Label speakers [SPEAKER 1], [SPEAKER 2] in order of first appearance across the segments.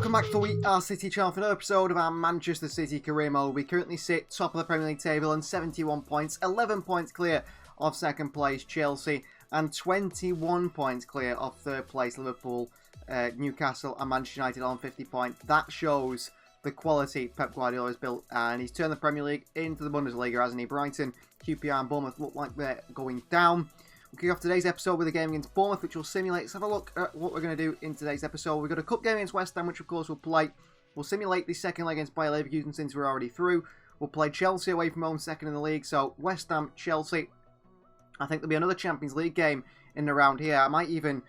[SPEAKER 1] Welcome back to We Are City channel for another episode of our Manchester City career mode. We currently sit top of the Premier League table on 71 points, 11 points clear of second place Chelsea, and 21 points clear of third place Liverpool, Newcastle and Manchester United on 50 points. That shows the quality Pep Guardiola has built, and he's turned the Premier League into the Bundesliga, hasn't he? Brighton, QPR and Bournemouth look like they're going down. We'll kick off today's episode with a game against Bournemouth, which we'll simulate. Let's have a look at what we're going to do in today's episode. We've got a cup game against West Ham, which of course we'll play. We'll simulate the second leg against Bayer Leverkusen since we're already through. We'll play Chelsea away from home, second in the league. So West Ham, Chelsea. I think there'll be another Champions League game in the round here. I might even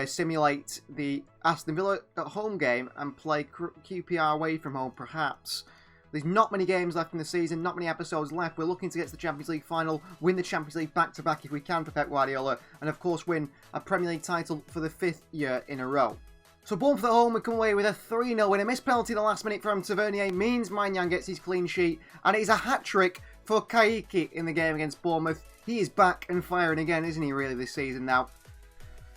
[SPEAKER 1] simulate the Aston Villa at home game and play QPR away from home, perhaps. There's not many games left in the season, not many episodes left. We're looking to get to the Champions League final, win the Champions League back-to-back if we can for Pep Guardiola, and of course win a Premier League title for the 5th year in a row. So Bournemouth at home, we come away with a 3-0 win. A missed penalty in the last minute from Tavernier means Maignan gets his clean sheet, and it is a hat-trick for Kayiki in the game against Bournemouth. He is back and firing again, isn't he, really, this season now?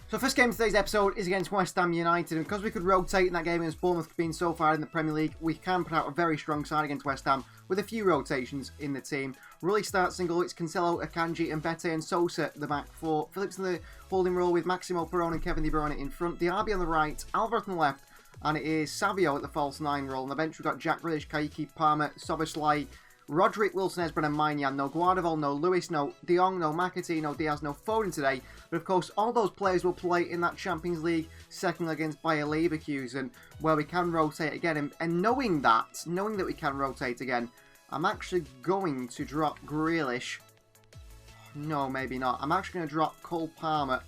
[SPEAKER 1] So first game of today's episode is against West Ham United, and because we could rotate in that game against Bournemouth being so far in the Premier League, we can put out a very strong side against West Ham with a few rotations in the team. Rulli starts single, it's Cancelo, Akanji and Bete and Sosa the back four. Phillips in the holding role with Maximo Perrone and Kevin De Bruyne in front. DIABY on the right, Alvarez on the left, and it is Savio at the false 9 role. On the bench we've got Jack Grealish, Kayiki, Palmer, Szoboszlai, Roderick, Wilson, Esbrun and Maignan. No Guardiola, no Lewis, no De Jong, no McAtee, no Diaz, no Foden today. But of course, all those players will play in that Champions League second leg against Bayer Leverkusen, where we can rotate again. And knowing that we can rotate again, I'm actually going to drop Grealish. No, maybe not. I'm actually going to drop Cole Palmer.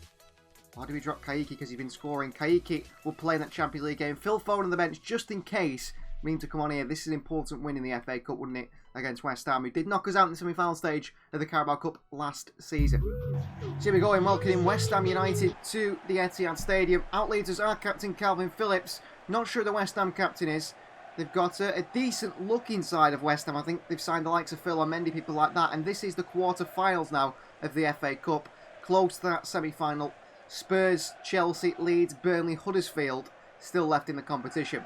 [SPEAKER 1] Why do we drop Kayiki? Because he's been scoring. Kayiki will play in that Champions League game. Phil Foden on the bench just in case we need to come on here. This is an important win in the FA Cup, wouldn't it? Against West Ham, who did knock us out in the semi-final stage of the Carabao Cup last season. So here we go, and welcoming West Ham United to the Etihad Stadium. Out leads us our captain Calvin Phillips. Not sure the West Ham captain is. They've got a decent looking side of West Ham. I think they've signed the likes of Phil and Mendy, people like that. And this is the quarter-finals now of the FA Cup. Close to that semi-final. Spurs, Chelsea, Leeds, Burnley, Huddersfield still left in the competition.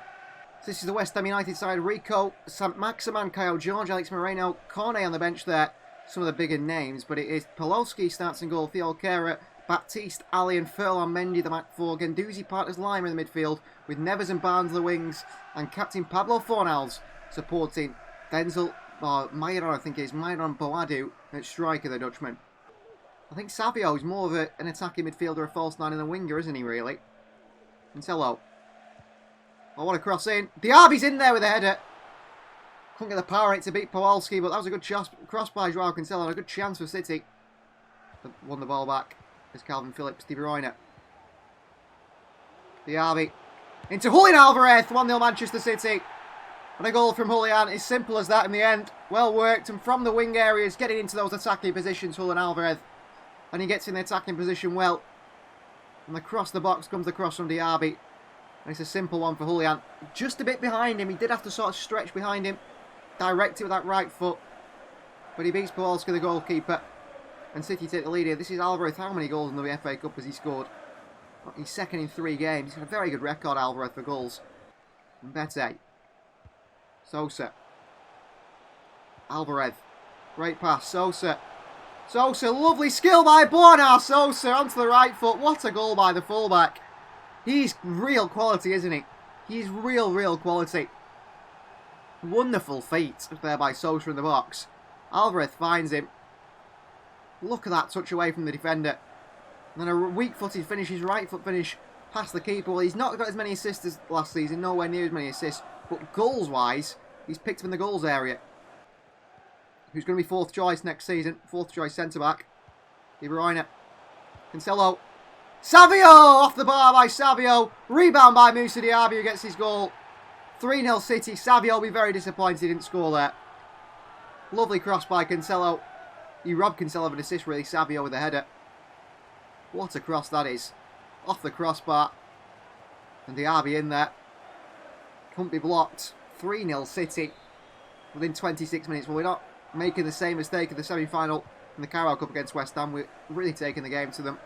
[SPEAKER 1] So this is the West Ham United side. Rico, Maximan, Kyle George, Alex Moreno, Cornet on the bench there. Some of the bigger names, but it is Pawlowski starts in goal, Theo Kehrer, Baptiste, Ali and Furlong Mendy the back four. Guendouzi partners Lima in the midfield with Neves and Barnes the wings, and captain Pablo Fornals supporting Denzel, Myron I think it is, Myron Boadu at striker, the Dutchman. I think Savio is more of an attacking midfielder, a false 9 and a winger, isn't he really? Cancelo. Oh, what a cross in. DIABY's in there with a header. Couldn't get the power in it to beat Pawlowski, but that was a good cross by Joao Cancelo and a good chance for City. Won the ball back. There's Calvin Phillips, De Bruyne. DIABY. Into Julian Alvarez, 1-0 Manchester City. And a goal from Julian. As simple as that in the end. Well worked, and from the wing areas, getting into those attacking positions, Julian Alvarez. And he gets in the attacking position well. And across the box comes the cross from DIABY. And it's a simple one for Julian. Just a bit behind him. He did have to sort of stretch behind him. Direct it with that right foot. But he beats Pawlowski, the goalkeeper. And City take the lead here. This is Alvarez. How many goals in the FA Cup has he scored? He's second in 3 games. He's got a very good record, Alvarez, for goals. And Bete. Sosa. Alvarez. Great pass. Sosa. Sosa. Lovely skill by Borna. Sosa onto the right foot. What a goal by the fullback. He's real quality, isn't he? He's real quality. Wonderful feat there by Sosa in the box. Alvarez finds him. Look at that touch away from the defender. And then a weak-footed finish, his right foot finish past the keeper. Well, he's not got as many assists as last season, nowhere near as many assists. But goals-wise, he's picked up in the goals area. Who's going to be 4th choice next season? 4th choice centre-back. De Bruyne. Cancelo. Savio! Off the bar by Savio. Rebound by Moussa Diaby, who gets his goal. 3-0 City. Savio will be very disappointed he didn't score there. Lovely cross by Cancelo. He robbed Cancelo of an assist, really. Savio with a header. What a cross that is. Off the crossbar. And Diaby in there. Couldn't be blocked. 3-0 City. Within 26 minutes. Well, we're not making the same mistake in the semi-final in the Carabao Cup against West Ham. We're really taking the game to them.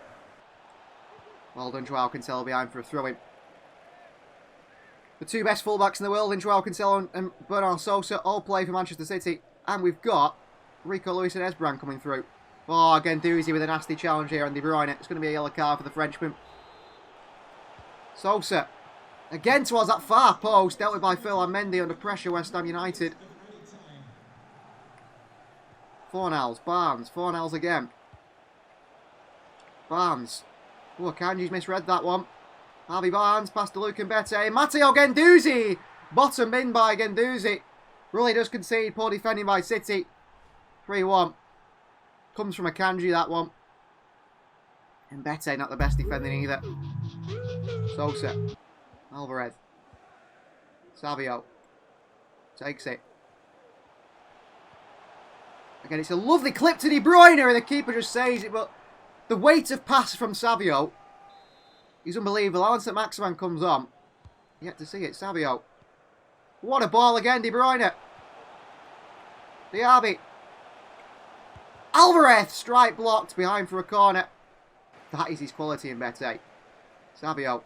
[SPEAKER 1] Well done, Joao Cancelo behind for a throw-in. The two best fullbacks in the world in Joao Cancelo and Bernardo Sosa all play for Manchester City. And we've got Rico Lewis and Esbran coming through. Oh, again, Doozy with a nasty challenge here on De Bruyne. It's going to be a yellow card for the Frenchman. Sosa. Again towards that far post. Dealt with by Ferland Mendy under pressure, West Ham United. Fornals, Barnes. Fornals again. Barnes. Oh, Kanji's misread that one. Harvey Barnes, past to Luke Mbete. Matteo Guendouzi! Bottom bin by Guendouzi. Really does concede. Poor defending by City. 3-1. Comes from a Kanji, that one. Mbete, not the best defending either. Sosa. Alvarez. Savio. Takes it. Again, it's a lovely clip to De Bruyne, and the keeper just saves it, but the weight of pass from Savio is unbelievable. Alan St-Maximin comes on. Yet to see it. Savio. What a ball again, De Bruyne. DIABY. Alvarez. Strike blocked behind for a corner. That is his quality in Mbete. Savio.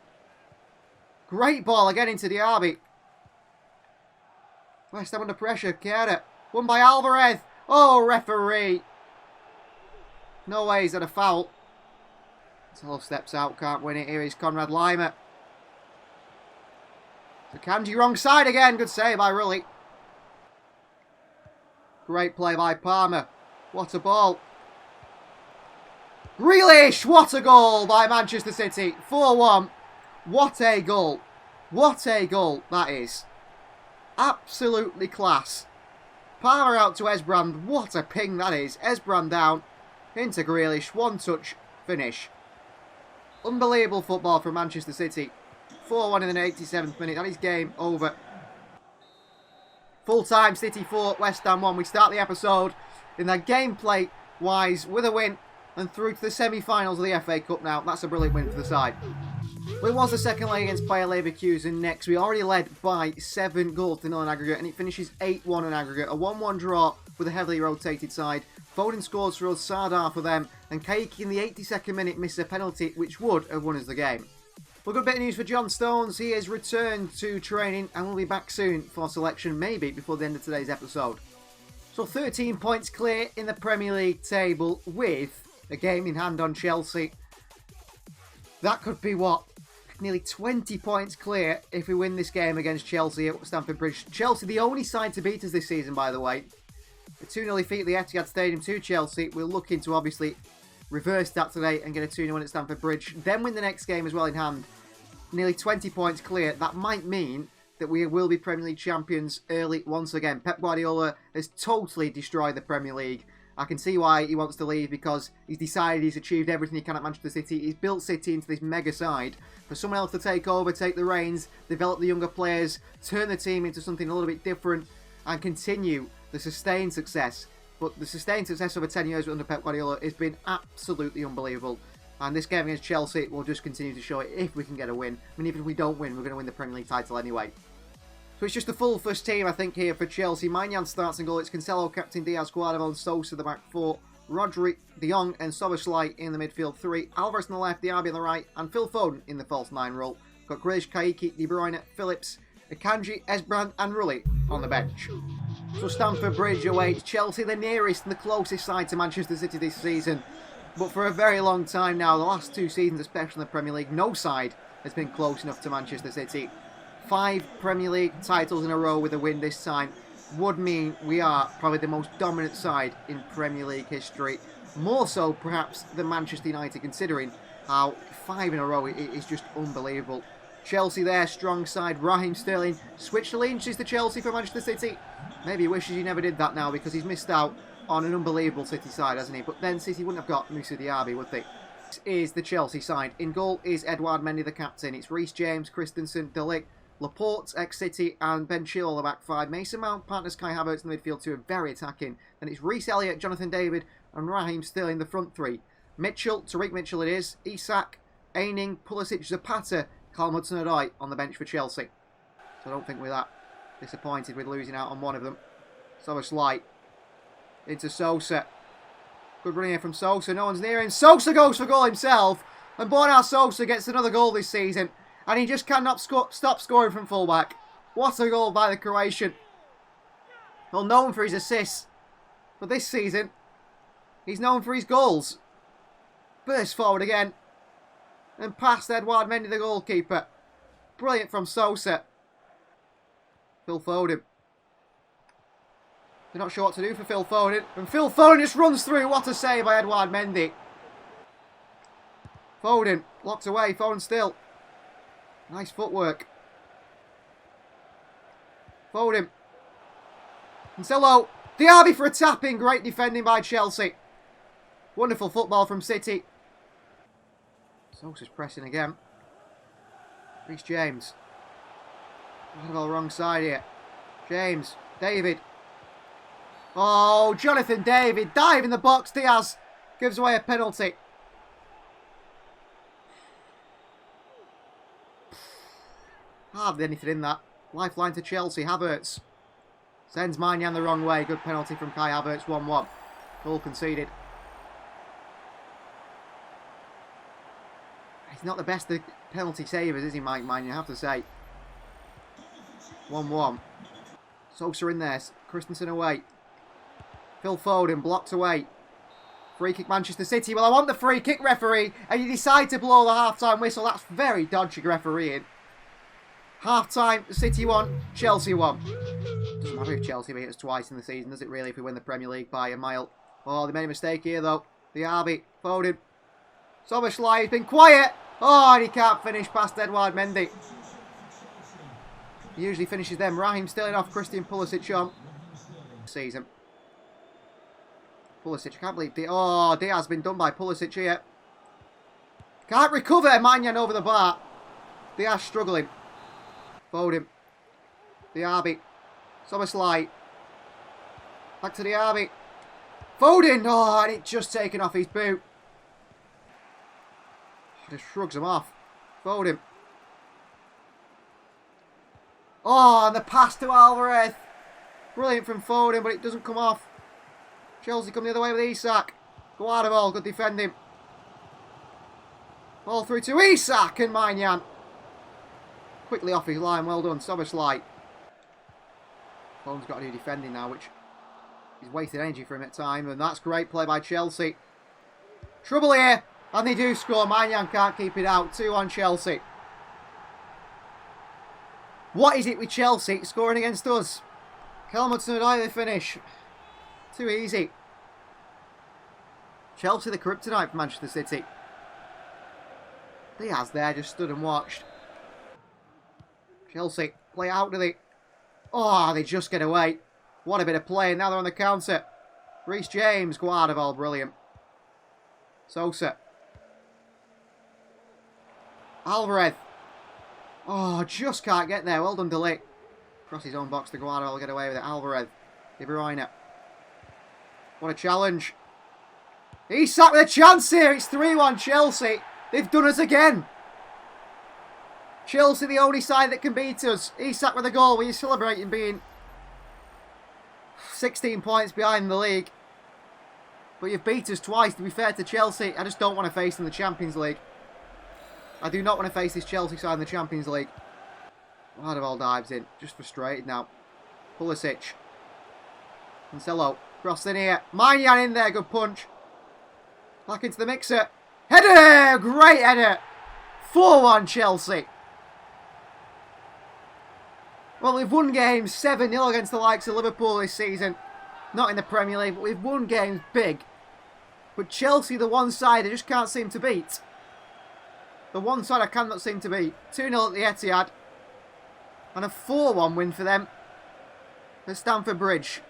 [SPEAKER 1] Great ball again into DIABY. West Ham under pressure. Kehrer. Won by Alvarez. Oh, referee. No way is that a foul. Tell steps out, can't win it. Here is Conrad Lima. So Kanji wrong side again. Good save by Rulli. Great play by Palmer. What a ball. Grealish! What a goal by Manchester City. 4-1. What a goal. What a goal that is. Absolutely class. Palmer out to Esbrand. What a ping that is. Esbrand down. Into Grealish. One touch finish. Unbelievable football from Manchester City. 4-1 in the 87th minute. That is game over. Full time, City 4, West Ham 1. We start the episode in that gameplay-wise with a win and through to the semi-finals of the FA Cup now. That's a brilliant win for the side. Well, it was the second leg against Bayer Leverkusen next. We already led by 7 goals to 0 in aggregate, and it finishes 8-1 in aggregate. A 1-1 draw with a heavily rotated side. Foden scores for us, Sardar for them, and Kaiki in the 82nd minute missed a penalty, which would have won us the game. Well, good bit of news for John Stones. He has returned to training and will be back soon for selection, maybe before the end of today's episode. So 13 points clear in the Premier League table with a game in hand on Chelsea. That could be what? Nearly 20 points clear if we win this game against Chelsea at Stamford Bridge. Chelsea, the only side to beat us this season, by the way. A 2-0 defeat at the Etihad Stadium to Chelsea. We're looking to obviously reverse that today and get a 2-0 win at Stamford Bridge. Then win the next game as well in hand. Nearly 20 points clear. That might mean that we will be Premier League champions early once again. Pep Guardiola has totally destroyed the Premier League. I can see why he wants to leave, because he's decided he's achieved everything he can at Manchester City. He's built City into this mega side. For someone else to take over, take the reins, develop the younger players, turn the team into something a little bit different and continue the sustained success. But the sustained success over 10 years under Pep Guardiola has been absolutely unbelievable. And this game against Chelsea will just continue to show it if we can get a win. I mean, even if we don't win, we're going to win the Premier League title anyway. So it's just the full first team, I think, here for Chelsea. Maignan starts in goal. It's Cancelo, captain Diaz, Guardiola, Sosa, the back 4. Rodri, De Jong and Szoboszlai in the midfield 3. Alvarez on the left, DIABY on the right. And Phil Foden in the false 9 role. Got Grealish, Kaiki, De Bruyne, Phillips, Akanji, Esbrand and Rulli on the bench. So Stamford Bridge awaits Chelsea, the nearest and the closest side to Manchester City this season. But for a very long time now, the last 2 seasons, especially in the Premier League, no side has been close enough to Manchester City. 5 Premier League titles in a row with a win this time would mean we are probably the most dominant side in Premier League history. More so, perhaps, than Manchester United, considering how 5 in a row is just unbelievable. Chelsea there, strong side. Raheem Sterling switched allegiances to Chelsea for Manchester City. Maybe he wishes he never did that now, because he's missed out on an unbelievable City side, hasn't he? But then City wouldn't have got Moussa Diaby, would they? This is the Chelsea side. In goal is Edouard Mendy, the captain. It's Reece James, Christensen, De Ligt, Laporte, ex-City, and Ben Chilwell, the back 5. Mason Mount, partners Kai Havertz in the midfield 2, are very attacking. Then it's Reece Elliott, Jonathan David, and Raheem Sterling, the front 3. Mitchell, Tariq Mitchell it is, Isak, Aining, Pulisic, Zapata, Callum Hudson-Odoi on the bench for Chelsea. So I don't think we're that disappointed with losing out on one of them. Szoboszlai into Sosa. Good run here from Sosa. No one's near him. Sosa goes for goal himself. And Bernardo Sosa gets another goal this season. And he just cannot stop scoring from fullback. What a goal by the Croatian. Well, known for his assists. But this season, he's known for his goals. Burst forward again. And past Edouard Mendy, the goalkeeper. Brilliant from Sosa. Phil Foden. They're not sure what to do for Phil Foden. And Phil Foden just runs through. What a save by Edouard Mendy. Foden. Locked away. Foden still. Nice footwork. Foden. Cancelo. DIABY for a tap-in. Great defending by Chelsea. Wonderful football from City. Sosa's pressing again. Reece James. All wrong side here. James. David. Oh, Jonathan David. Dive in the box. Diaz gives away a penalty. Hardly anything in that. Lifeline to Chelsea. Havertz. Sends Maignan the wrong way. Good penalty from Kai Havertz. 1-1. Goal conceded. He's not the best of penalty savers, is he, Mike Maignan? You have to say. 1-1. Sosa in there. Christensen away. Phil Foden blocked away. Free kick Manchester City. Well, I want the free kick, referee. And you decide to blow the half-time whistle. That's very dodgy refereeing. Half-time, City 1, Chelsea 1. Doesn't matter if Chelsea beat us twice in the season, does it really, if we win the Premier League by a mile? Oh, they made a mistake here, though. DIABY, Foden. Soboslai has been quiet. Oh, and he can't finish past Edouard Mendy. He usually finishes them. Raheem Sterling off Christian Pulisic on. Season. Pulisic, I can't believe... Diaz has been done by Pulisic here. Can't recover. Maignan over the bar. Diaz struggling. Foden. DIABY. Soboslai. Back to DIABY. Foden! Oh, and it's just taken off his boot. Just shrugs him off. Foden. Oh, and the pass to Alvarez. Brilliant from Foden, but it doesn't come off. Chelsea come the other way with Isak. Guardiola, good defending. All through to Isak and Maignan. Quickly off his line, well done, Soboslai. Foden's got to do defending now, which is wasted energy for him at time, and that's great play by Chelsea. Trouble here, and they do score. Maignan can't keep it out. 2-1 Chelsea. What is it with Chelsea scoring against us? Hudson-Odoi, they finish. Too easy. Chelsea the kryptonite for Manchester City. Diaz there just stood and watched. Chelsea play out to the... Oh, they just get away. What a bit of play. Now they're on the counter. Reece James, Guardiola, brilliant. Sosa. Alvarez. Oh, just can't get there. Well done, Delay. Cross his own box to Guardiola, get away with it. Alvarez. De Bruyne. What a challenge. Isak with a chance here. It's 3-1 Chelsea. They've done us again. Chelsea the only side that can beat us. Isak with a goal. Were you celebrating being 16 points behind the league? But you've beat us twice. To be fair to Chelsea, I just don't want to face them in the Champions League. I do not want to face this Chelsea side in the Champions League. Guardiola dives in. Just frustrated now. Pulisic. Cancelo. Cross in here. Maignan in there. Good punch. Back into the mixer. Header! Great header. 4-1 Chelsea. Well, we've won games 7-0 against the likes of Liverpool this season. Not in the Premier League, but we've won games big. But Chelsea, the one side I just can't seem to beat. The one side I cannot seem to beat. 2-0 at the Etihad. And a 4-1 win for them at Stamford Bridge.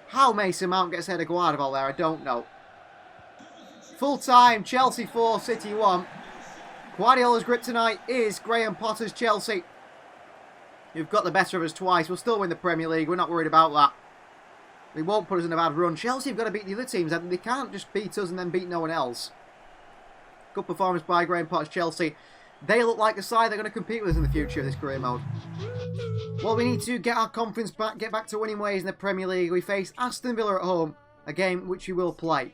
[SPEAKER 1] How Mason Mount gets ahead of Guardiola there, I don't know. Full time, Chelsea 4, City 1. Guardiola's grip tonight is Graham Potter's Chelsea. You've got the better of us twice. We'll still win the Premier League. We're not worried about that. They won't put us in a bad run. Chelsea have got to beat the other teams. They can't just beat us and then beat no one else. Good performance by Graham Potter's Chelsea. They look like the side they're going to compete with us in the future of this career mode. Well, we need to get our confidence back, get back to winning ways in the Premier League. We face Aston Villa at home, a game which we will play.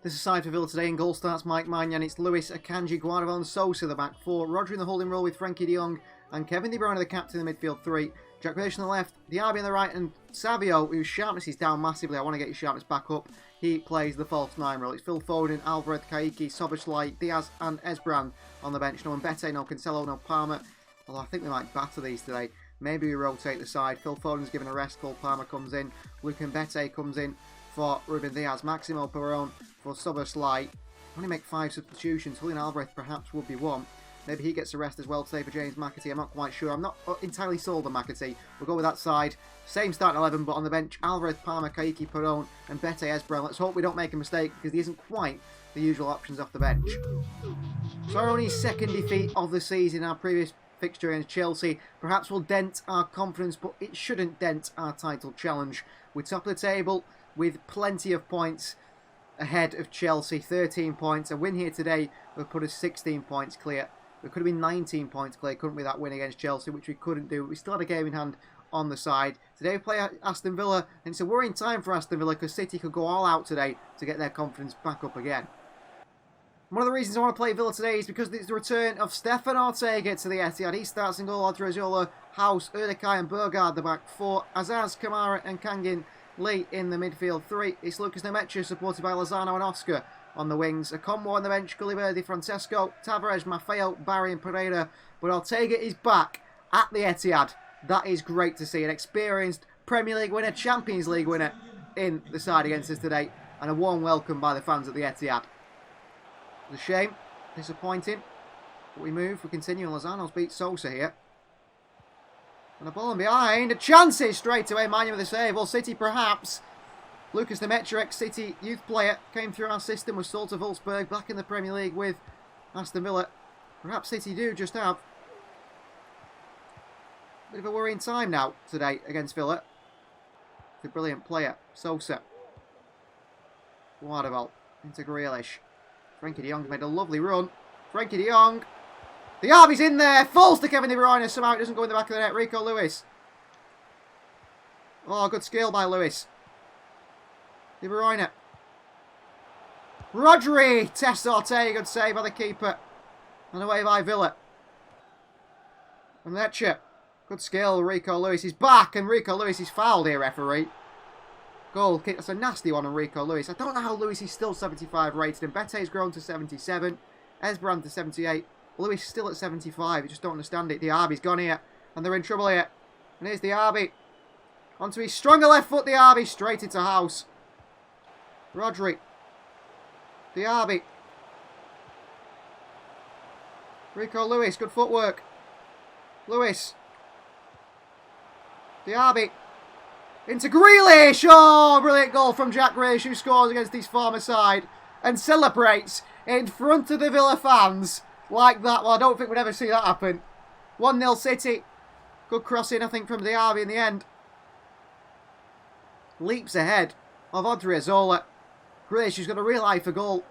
[SPEAKER 1] This is side for Villa today. In goal starts Mike Maignan. It's Lewis, Akanji, Guardiola and Sosa the back four. Rodri in the holding role with Frankie de Jong and Kevin De Bruyne the captain in the midfield three. Jack Grealish on the left, DIABY on the right, and Savio, whose sharpness is down massively. I want to get his sharpness back up. He plays the false nine role. It's Phil Foden, Alvarez, Kaiki, Szoboszlai, Diaz and Esbrand on the bench. No Mbete, no Cancelo, no Palmer. Although I think we might batter these today. Maybe we rotate the side. Phil Foden's given a rest. Cole Palmer comes in. Luke Mbete comes in for Ruben Diaz. Maximo Perron for Szoboszlai. Only make 5 substitutions. Julian Alvarez perhaps would be one. Maybe he gets a rest as well today for James McAtee. I'm not quite sure. I'm not entirely sold on McAtee. We'll go with that side. Same starting 11, but on the bench, Alvarez, Palmer, Kaiki, Perron, and Mbete, Esbrand. Let's hope we don't make a mistake because he isn't quite the usual options off the bench. So our only second defeat of the season, our previous fixture against Chelsea, perhaps will dent our confidence, but it shouldn't dent our title challenge. We're top of the table with plenty of points ahead of Chelsea, 13 points. A win here today would put us 16 points clear. We could have been 19 points clear, couldn't we, that win against Chelsea, which we couldn't do. We still had a game in hand on the side. Today we play Aston Villa, and it's a worrying time for Aston Villa because City could go all out today to get their confidence back up again. One of the reasons I want to play Villa today is because it's the return of Stefan Ortega to the Etihad. He starts in goal, Odriozola, House, Erdekai and Bergard the back four, Azaz, Kamara and Kangin Lee in the midfield three. It's Lucas Nemecha supported by Lozano and Oscar on the wings. Akonwo on the bench, Gulliver, Di Francesco, Tavares, Maffeo, Barry and Pereira. But Ortega is back at the Etihad. That is great to see. An experienced Premier League winner, Champions League winner in the side against us today. And a warm welcome by the fans at the Etihad. It's a shame. Disappointing. But we move. We continue. And Lozano's beat Sosa here. And a ball in behind. A chances straight away. Maignan with a save. Well, City perhaps. Lucas Nemecha, ex-City youth player, came through our system, was sold to Wolfsburg, back in the Premier League with Aston Villa. Perhaps City do just have a bit of a worrying time now today against Villa. The brilliant player, Sosa. Guardiola into Grealish. Frankie de Jong's made a lovely run. Frankie de Jong. DIABY's in there, falls to Kevin De Bruyne, somehow it doesn't go in the back of the net. Rico Lewis. Oh, good skill by Lewis. De Bruyne. Rodri. Tests Ortega. Good save by the keeper. And away by Villa. And Nemecha. Good skill. Rico Lewis is back. And Rico Lewis is fouled here, referee. Goal kick. That's a nasty one on Rico Lewis. I don't know how Lewis is still 75 rated. And Bete's grown to 77. Esbrand to 78. Lewis still at 75. I just don't understand it. DIABY's gone here. And they're in trouble here. And here's DIABY. Onto his stronger left foot. DIABY straight into House. Rodri. DIABY. Rico Lewis, good footwork. Lewis. DIABY. Into Grealish. Oh, brilliant goal from Jack Grealish, who scores against his former side and celebrates in front of the Villa fans like that. Well, I don't think we'd ever see that happen. 1-0 City. Good crossing, I think, from DIABY in the end. Leaps ahead of Odriozola. Grealish has got a real eye for goal.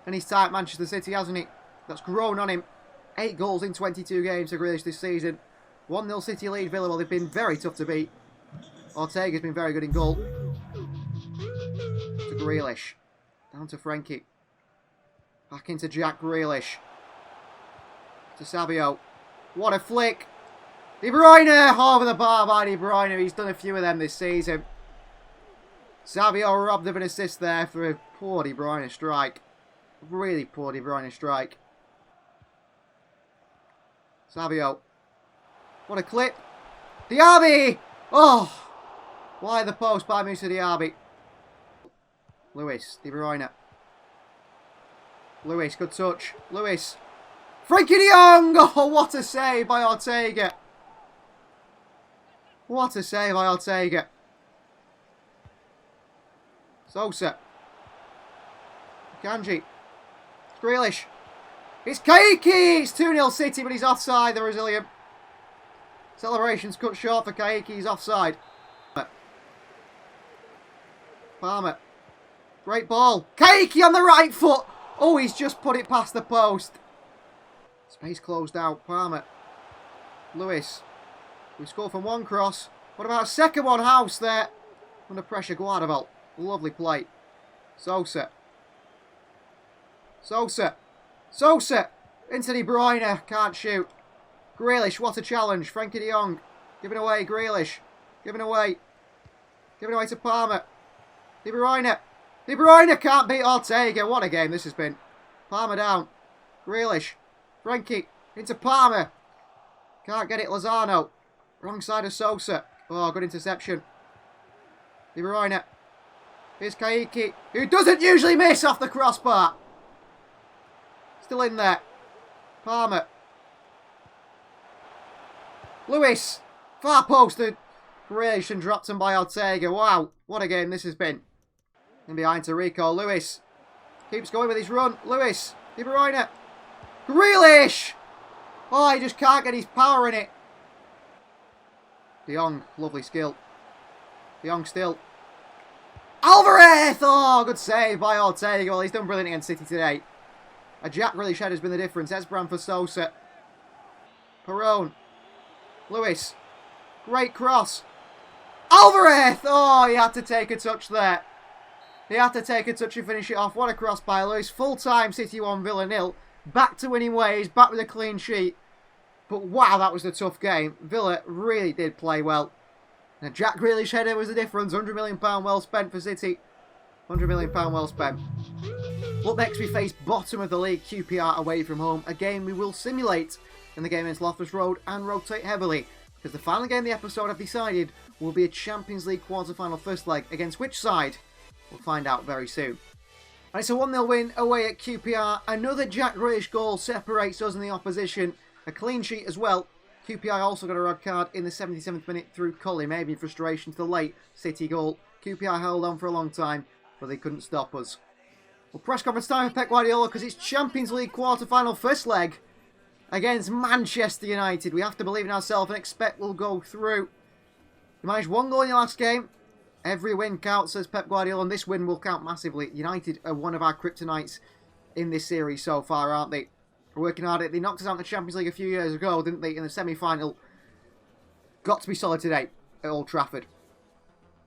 [SPEAKER 1] And he's tight Manchester City, hasn't he? That's grown on him. 8 goals in 22 games for Grealish this season. 1-0 City lead Villa. Well, they've been very tough to beat. Ortega's been very good in goal. To Grealish. Down to Frankie. Back into Jack Grealish. To Savio. What a flick. De Bruyne. Over the bar by De Bruyne. He's done a few of them this season. Savio robbed of an assist there for a poor De Bruyne strike. Really poor De Bruyne strike. Savio. What a clip. DIABY! Oh! Why the post by Moussa DIABY? Lewis. De Bruyne. Lewis, good touch. Lewis. Frankie de Jong! Oh, what a save by Ortega. What a save by Ortega. Sosa. Kanji. Grealish. It's Kaiki! It's 2-0 City, but he's offside, the Brazilian. Celebrations cut short for Kaiki, he's offside. Palmer. Great ball. Kaiki on the right foot! Oh, he's just put it past the post. Space closed out. Palmer. Lewis. We score from one cross. What about a second one? House there. Under pressure, Guardiola. Lovely play. Sosa. Sosa. Sosa. Into De Bruyne. Can't shoot. Grealish, what a challenge. Frankie de Jong. Giving away. Grealish. Giving away. Giving away to Palmer. De Bruyne. De Bruyne can't beat Ortega. What a game this has been. Palmer down. Grealish. Frankie. Into Palmer. Can't get it. Lozano. Wrong side of Sosa. Oh, good interception. De Bruyne. Here's Kaiki, who doesn't usually miss off the crossbar. Still in there. Palmer. Lewis. Far post. Creation dropped him by Ortega. Wow, what a game this has been. And behind to Rico. Lewis. Keeps going with his run. Lewis. De Bruyne. Grealish. Oh, he just can't get his power in it. De Jong, lovely skill. De Jong still. Alvarez! Oh, good save by Ortega. Well, he's done brilliant against City today. A Jack Grealish head has been the difference. Esbran for Sosa. Perone. Lewis. Great cross. Alvarez! Oh, he had to take a touch there. He had to take a touch and finish it off. What a cross by Lewis. Full-time City 1, Villa 0. Back to winning ways. Back with a clean sheet. But wow, that was a tough game. Villa really did play well. And a Jack Grealish header was the difference. £100 million well spent for City. £100 million well spent. Up next, we face bottom of the league QPR away from home. A game we will simulate in the game against Loftus Road and rotate heavily. Because the final game of the episode, I've decided, will be a Champions League quarter-final first leg. Against which side? We'll find out very soon. And it's a 1-0 win away at QPR. Another Jack Grealish goal separates us and the opposition. A clean sheet as well. QPR also got a red card in the 77th minute through Cully, maybe in frustration to the late City goal. QPR held on for a long time, but they couldn't stop us. Well, press conference time with Pep Guardiola because it's Champions League quarter-final first leg against Manchester United. We have to believe in ourselves and expect we'll go through. You managed 1 goal in your last game. Every win counts, says Pep Guardiola, and this win will count massively. United are one of our kryptonites in this series so far, aren't they? We're working hard at it. They knocked us out in the Champions League a few years ago, didn't they, in the semi-final? Got to be solid today at Old Trafford.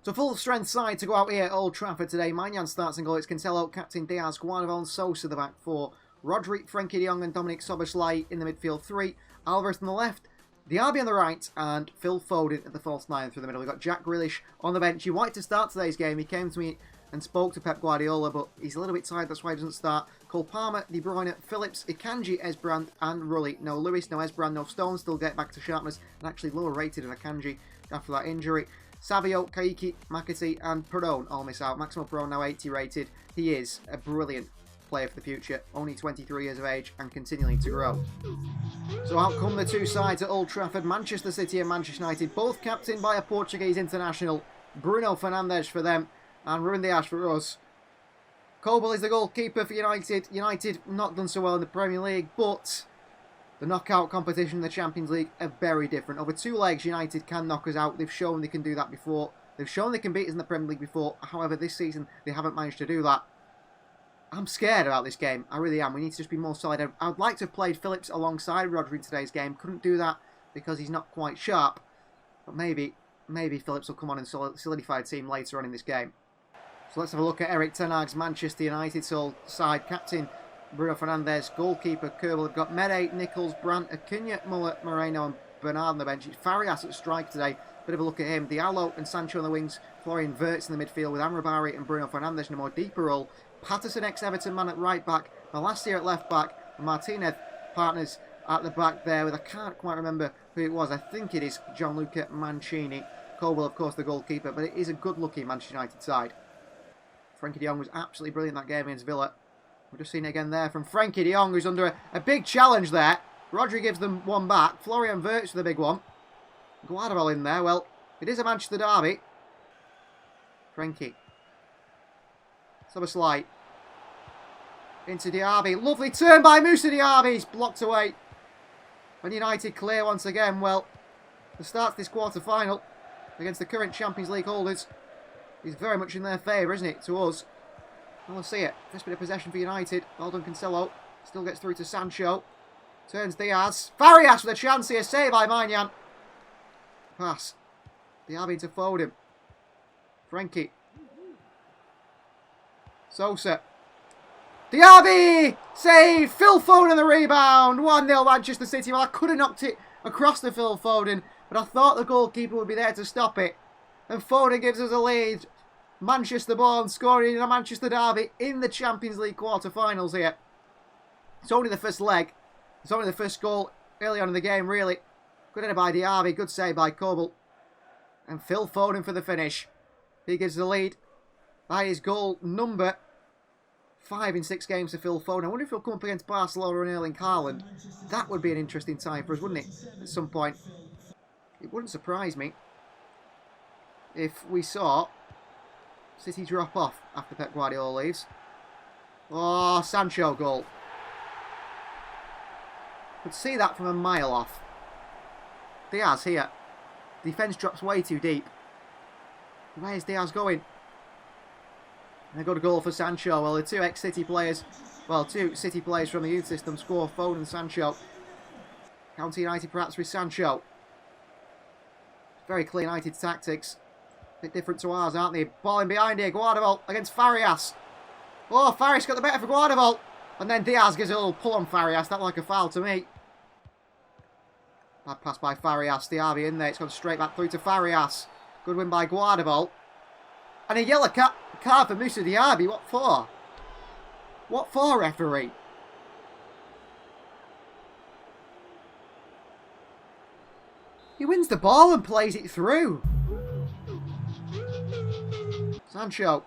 [SPEAKER 1] So full-strength side to go out here at Old Trafford today. Maignan starts in goal. It's Cancelo, Captain Diaz, Guardiola and Sosa the back four. Rodri, Frankie de Jong and Dominic Szoboszlai in the midfield three. Alvarez on the left. DIABY on the right. And Phil Foden at the false nine through the middle. We've got Jack Grealish on the bench. He wanted to start today's game. He came to me and spoke to Pep Guardiola, but he's a little bit tired. That's why he doesn't start. Cole Palmer, De Bruyne, Phillips, Akanji, Esbrand and Rulli. No Lewis, no Esbrand, no Stones. Still get back to sharpness. And actually lower rated than Akanji after that injury. Savio, Kaiki, McAtee and Perone all miss out. Maximo Perone now 80 rated. He is a brilliant player for the future. Only 23 years of age and continuing to grow. So out come the two sides at Old Trafford. Manchester City and Manchester United. Both captained by a Portuguese international. Bruno Fernandes for them and Ruben Dias for us. Kobel is the goalkeeper for United. United not done so well in the Premier League, but the knockout competition in the Champions League are very different. Over 2 legs, United can knock us out. They've shown they can do that before. They've shown they can beat us in the Premier League before. However, this season, they haven't managed to do that. I'm scared about this game. I really am. We need to just be more solid. I would like to have played Phillips alongside Rodri in today's game. Couldn't do that because he's not quite sharp. But maybe Phillips will come on and solidify a team later on in this game. So let's have a look at Erik ten Hag's Manchester United side. Captain Bruno Fernandes, goalkeeper Kerbal. They've got Mede, Nichols, Brandt, Acuna, Muller, Moreno and Bernard on the bench. It's Farias at strike today. Bit of a look at him. Diallo and Sancho on the wings. Florian Wirtz in the midfield with Amrabat and Bruno Fernandes in a more deeper role. Patterson, ex-Everton man at right back. Malacia at left back. And Martinez partners at the back there with, I can't quite remember who it was. I think it is Gianluca Mancini. Kobel, of course, the goalkeeper. But it is a good-looking Manchester United side. Frankie de Jong was absolutely brilliant that game against Villa. We've just seen it again there from Frankie de Jong, who's under a big challenge there. Rodri gives them one back. Florian Wirtz with the big one. Guardiola in there. Well, it is a Manchester derby. Frankie. Szoboszlai. Into DIABY. Lovely turn by Moussa DIABY. He's blocked away. And United clear once again. Well, the start to this quarter-final against the current Champions League holders is very much in their favour, isn't it, to us? We'll see it. First bit of possession for United. Well done, Cancelo. Still gets through to Sancho. Turns Diaz. Farias with a chance here. Saved by Maignan. Pass. DIABY to Foden. Frankie. Sosa. DIABY! Save! Phil Foden the rebound! 1-0 Manchester City. Well, I could have knocked it across to Phil Foden, but I thought the goalkeeper would be there to stop it. And Foden gives us a lead. Manchester born scoring in a Manchester derby in the Champions League quarter-finals here. It's only the first leg. It's only the first goal early on in the game, really. Good header by DIABY. Good save by Kobel. And Phil Foden for the finish. He gives the lead by his goal number 5 in 6 games to Phil Foden. I wonder if he'll come up against Barcelona and Erling Haaland. That would be an interesting time for us, wouldn't it? At some point. It wouldn't surprise me if we saw City drop off after Pep Guardiola leaves. Oh, Sancho goal. Could see that from a mile off. Diaz here. Defence drops way too deep. Where's Diaz going? And they got a goal for Sancho. Well, the two ex-City players, well, two City players from the youth system score, Foden and Sancho. County United perhaps with Sancho. Very clear United tactics. A bit different to ours, aren't they? Ball in behind here. Guardiola against Farias. Oh, Farias got the better for Guardiola. And then Diaz gives a little pull on Farias. That looked like a foul to me. Bad pass by Farias. DIABY in there. It's gone straight back through to Farias. Good win by Guardiola. And a yellow card for Moussa DIABY. What for? What for, referee? He wins the ball and plays it through. Sancho.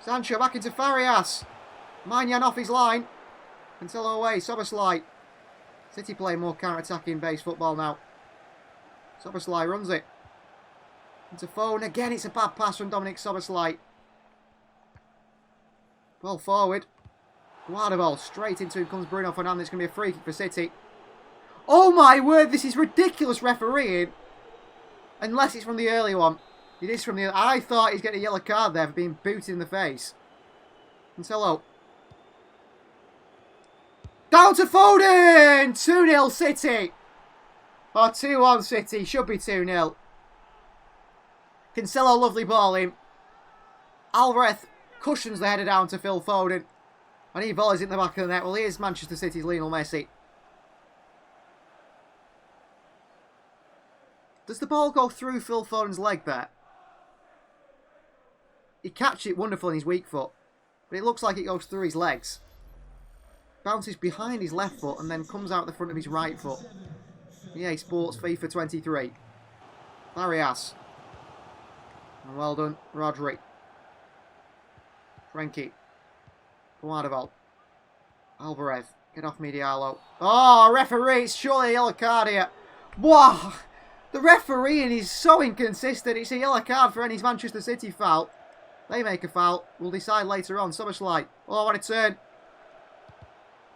[SPEAKER 1] Sancho back into Farias. Maignan off his line. Cancelo away. Szoboszlai. City play more counter-attacking based football now. Szoboszlai runs it. Into Foden. Again, it's a bad pass from Dominic Szoboszlai. Ball forward. Guardiola straight into him comes Bruno Fernandes. It's going to be a free kick for City. Oh my word, this is ridiculous refereeing. Unless it's from the early one. It is from the... I thought he's getting a yellow card there for being booted in the face. Cancelo. Down to Foden! 2-0 City. Or 2-1 City. Should be 2-0. Cancelo, lovely ball in. Alvarez cushions the header down to Phil Foden. And he volleys in the back of the net. Well, here's Manchester City's Lionel Messi. Does the ball go through Phil Foden's leg there? He catches it wonderful in his weak foot. But it looks like it goes through his legs. Bounces behind his left foot and then comes out the front of his right foot. EA Sports FIFA 23. Farias. And well done, Rodri. Frenkie. Guardiola. Alvarez. Get off me, Diallo. Oh, referee, it's surely a yellow card here. Wow! The refereeing is so inconsistent. It's a yellow card for any Manchester City foul. They make a foul. We'll decide later on. Szoboszlai. Oh, what a turn.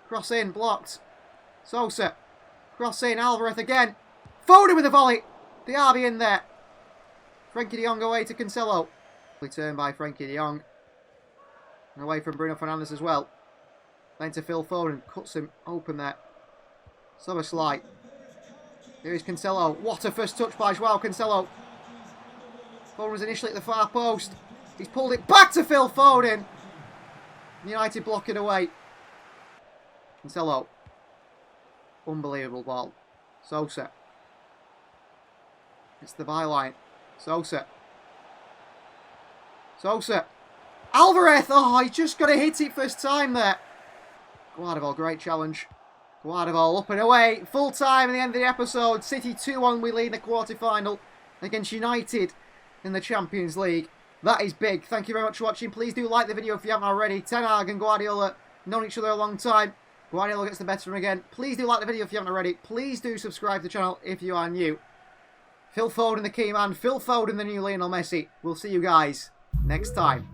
[SPEAKER 1] Cross in, blocked. Sosa. Cross in, Alvarez again. Foden with a volley. DIABY in there. Frenkie de Jong away to Cancelo. Turn by Frenkie de Jong. And away from Bruno Fernandes as well. Then to Phil Foden. Cuts him open there. Szoboszlai. Here is Cancelo. What a first touch by Joao Cancelo. Foden was initially at the far post. He's pulled it back to Phil Foden. United block it away. Cancelo. Unbelievable ball. Sosa. It's the byline. Sosa. Sosa. Alvarez. Oh, he just got to hit it first time there. Guardiola, great challenge. Guardiola up and away. Full time at the end of the episode. City 2-1. We lead in the quarter-final against United in the Champions League. That is big. Thank you very much for watching. Please do like the video if you haven't already. Ten Hag and Guardiola known each other a long time. Guardiola gets the better of him again. Please do like the video if you haven't already. Please do subscribe to the channel if you are new. Phil Foden, the key man. Phil Foden, the new Lionel Messi. We'll see you guys next time.